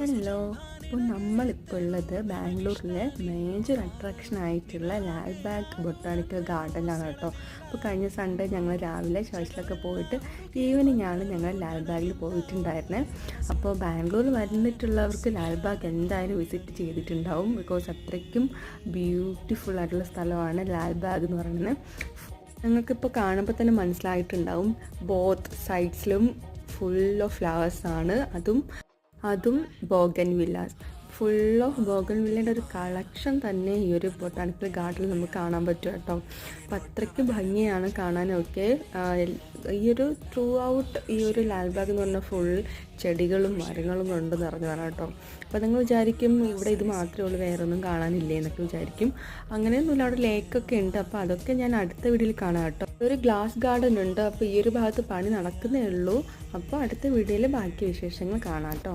Hello. അപ്പോൾ നമ്മളിപ്പോൾ ഉള്ളത് ബാംഗ്ലൂരിലെ മേജർ അട്രാക്ഷൻ ആയിട്ടുള്ള ലാൽബാഗ് ബൊട്ടാണിക്കൽ ഗാർഡനിലാണ് കേട്ടോ. അപ്പോൾ കഴിഞ്ഞ സൺഡേ ഞങ്ങൾ രാവിലെ ചർച്ചിലൊക്കെ പോയിട്ട് ഈവനിങ് ആണ് ഞങ്ങൾ ലാൽബാഗിൽ പോയിട്ടുണ്ടായിരുന്നത്. അപ്പോൾ ബാംഗ്ലൂർ വന്നിട്ടുള്ളവർക്ക് ലാൽബാഗ് എന്തായാലും വിസിറ്റ് ചെയ്തിട്ടുണ്ടാവും. ബിക്കോസ് അത്രയ്ക്കും ബ്യൂട്ടിഫുൾ ആയിട്ടുള്ള സ്ഥലമാണ് ലാൽബാഗ് എന്ന് പറയുന്നത്. നിങ്ങൾക്കിപ്പോൾ കാണുമ്പോൾ തന്നെ മനസ്സിലായിട്ടുണ്ടാവും, ബോത്ത് സൈഡ്സിലും ഫുൾ ഓഫ് ഫ്ലവേഴ്സാണ്. അതും ബോഗൻവില്ലാസ്. ഫുൾ ഓഫ് ബോഗൻവില്ലയുടെ ഒരു കളക്ഷൻ തന്നെ ഈ ഒരു ബൊട്ടാണിക്കൽ ഗാർഡനിൽ നമുക്ക് കാണാൻ പറ്റും കേട്ടോ. അപ്പം അത്രയ്ക്ക് ഭംഗിയാണ് കാണാനൊക്കെ. ഈ ഒരു ത്രൂ ഔട്ട് ഈ ഒരു ലാൽബാഗ് എന്ന് പറഞ്ഞാൽ ഫുൾ ചെടികളും മരങ്ങളും കൊണ്ട് നിറഞ്ഞതാണ് കേട്ടോ. അപ്പോൾ നിങ്ങൾ വിചാരിക്കും ഇവിടെ ഇത് മാത്രമേ ഉള്ളൂ, വേറെ ഒന്നും കാണാനില്ലേ എന്നൊക്കെ വിചാരിക്കും. അങ്ങനെയൊന്നുമില്ല, അവിടെ ലേക്കൊക്കെ ഉണ്ട്. അപ്പോൾ അതൊക്കെ ഞാൻ അടുത്ത വീഡിയോയിൽ കാണാം കേട്ടോ. ഒരു ഗ്ലാസ് ഗാർഡൻ ഉണ്ട്. അപ്പോൾ ഈ ഒരു ഭാഗത്ത് പണി നടക്കുന്നേ ഉള്ളൂ. അപ്പോൾ അടുത്ത വീഡിയോയിൽ ബാക്കി വിശേഷങ്ങൾ കാണാം കേട്ടോ.